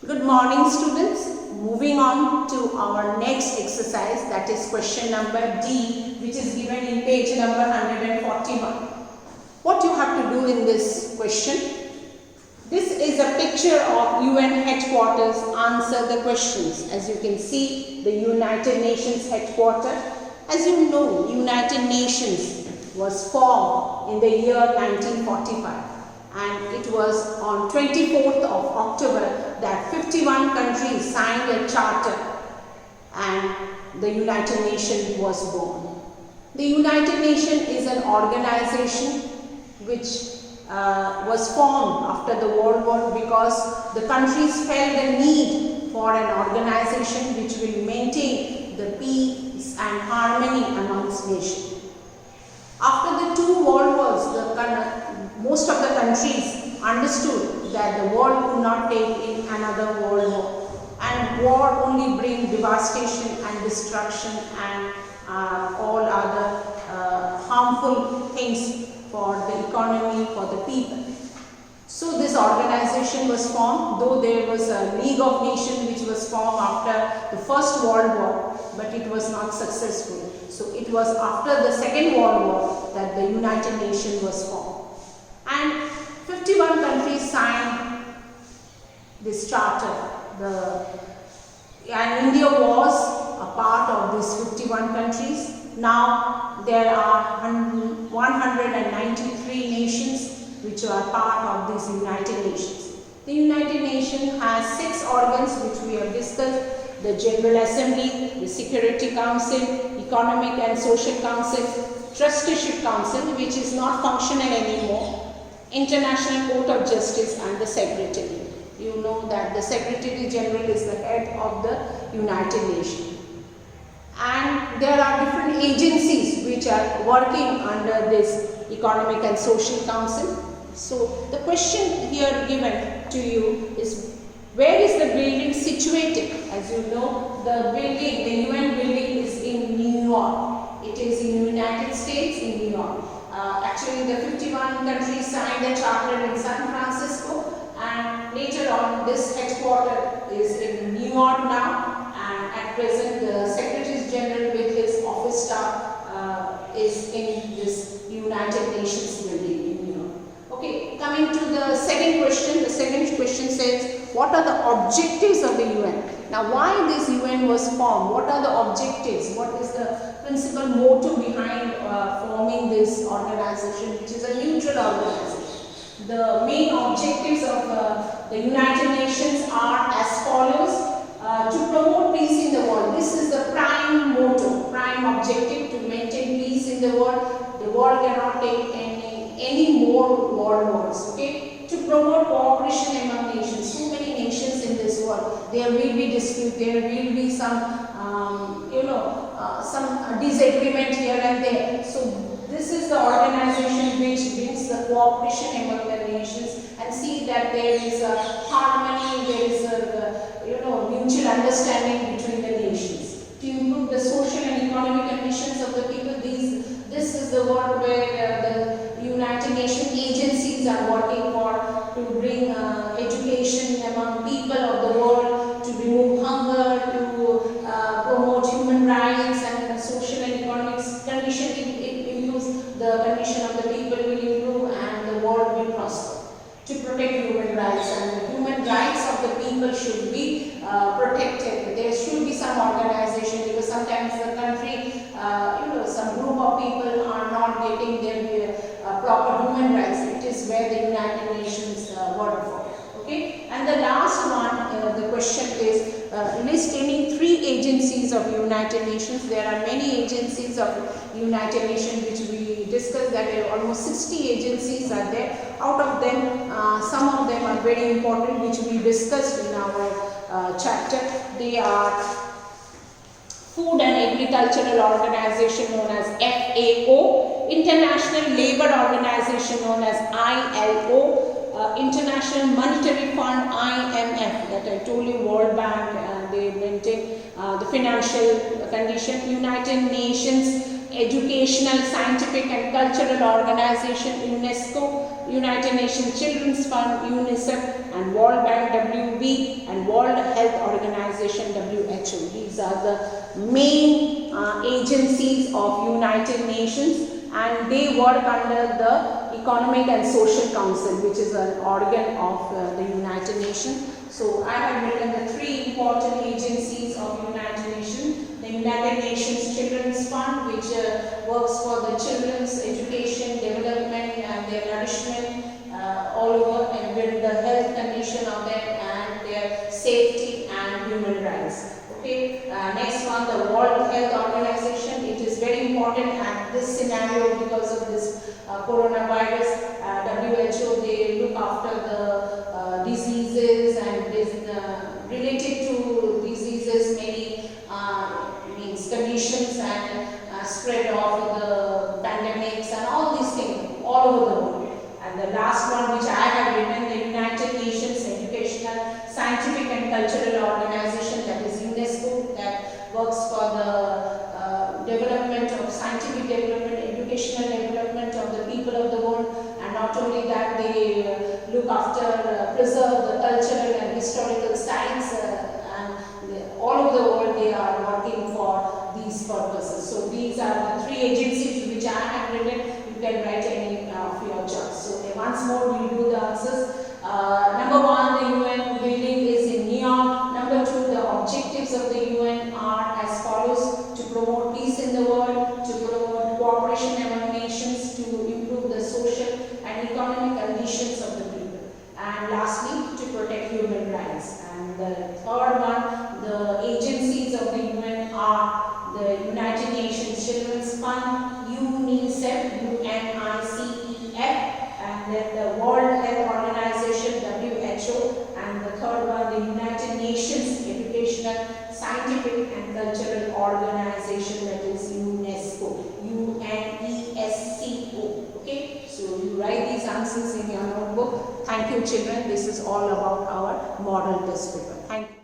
Good morning, students. Moving on to our next exercise, that is question number D, which is given in page number 141. What you have to do in this question? This is a picture of UN headquarters. Answer the questions. As you can see, the United Nations headquarters. As you know, United Nations was formed in the year 1945. And it was on 24th of October that 51 countries signed a charter and the United Nations was born. The United Nations is an organization which was formed after the World War because the countries felt the need for an organization which will maintain the peace and harmony amongst nations. After the two world wars, most of the countries understood that the world could not take in another world war, and war only brings devastation and destruction and all other harmful things for the economy, for the people. So this organization was formed, though there was a League of Nations which was formed after the First World War, but it was not successful. So it was after the Second World War that the United Nations was formed. And 51 countries signed this charter. And India was a part of these 51 countries. Now there are 193 nations which are part of these United Nations. The United Nations has 6 organs which we have discussed: the General Assembly, the Security Council, Economic and Social Council, Trusteeship Council, which is not functional anymore, International Court of Justice, and the Secretary. You know that the Secretary General is the head of the United Nations. And there are different agencies which are working under this Economic and Social Council. So the question here given to you is, where is the building situated? As you know, the UN building is in New York. It is in United States, in New York. Actually, the 51 countries signed the charter in San Francisco, and later on this headquarters is in New York now, and at present the Secretary General with his office staff is in this United Nations building in New York. Okay, coming to the second question. The second question says, what are the objectives of the UN? Now, why this UN was formed? What are the objectives? What is the principal motto behind forming this organization, which is a neutral organization? The main objectives of the United Nations are as follows. To promote peace in the world. This is the prime motto, prime objective, to maintain peace in the world. The world cannot take any more world wars. Okay? To promote cooperation among nations. So many nations in this world. There will be dispute. There will be some some disagreement here and there. So this is the organization which brings the cooperation among the nations and see that there is a harmony, there is a mutual understanding between the nations. To improve the social and economic conditions of the people, this is the work where the United Nations agencies are working for, to bring education among people of the world, to remove hunger, to promote human rights and social and economic condition. It improves the condition of the people, will improve, and the world will prosper. To protect human rights, and the human rights of the people should be protected. There should be some organization, because sometimes the country, some group of people are not getting their proper human rights. It is where the United Nations work for. Okay, and the last one, the question is, list any 3 agencies of United Nations. There are many agencies of United Nations which we discussed, that there are almost 60 agencies are there. Out of them, some of them are very important, which we discussed in our chapter. They are Food and Agricultural Organization known as FAO, International Labour Organization known as ILO, International Monetary Fund IMF, that I told you, World Bank, they maintain the financial condition, United Nations Educational, Scientific and Cultural Organization UNESCO, United Nations Children's Fund UNICEF, and World Bank WB, and World Health Organization WHO. These are the main agencies of United Nations, and they work under the Economic and Social Council, which is an organ of the United Nations. So I have written the three important agencies of United Nations. The United Nations Children's Fund, which works for the children's education, development and their nourishment all over, and with the health condition of them and their safety and human rights. Okay. Next one, the World Health Organization. It is very important at this scenario because of this coronavirus. WHO, they look after the diseases and related to diseases, many means conditions and spread of the pandemics and all these things all over the world. And the last one which I have written, the United Nations Educational, Scientific and Cultural Organization, that is UNESCO, that works for the development of scientific development, educational development of the people of the world, and not only that, they look after, preserve the cultural and historical sites, and all over the world they are working for these purposes. So these are the three agencies which I have written. You can write any of your choice. So once more we will do the answers. Number one, the UN building is in New York. Number two, the objectives of the UN are as follows: to promote peace in the world, to promote cooperation among nations, to improve the social and economic conditions of the people, and lastly, to protect human rights. And the third one, the agencies of the UN are the United Nations Children's Fund, UNICEF, UNICEF, and then the World Health Organization, WHO, and the third one, the United Nations Educational, Scientific and Cultural Organization, that is UNESCO, UNESCO. Okay, so you write these answers in your notebook. Thank you, children. This is all about our model test paper. Thank you.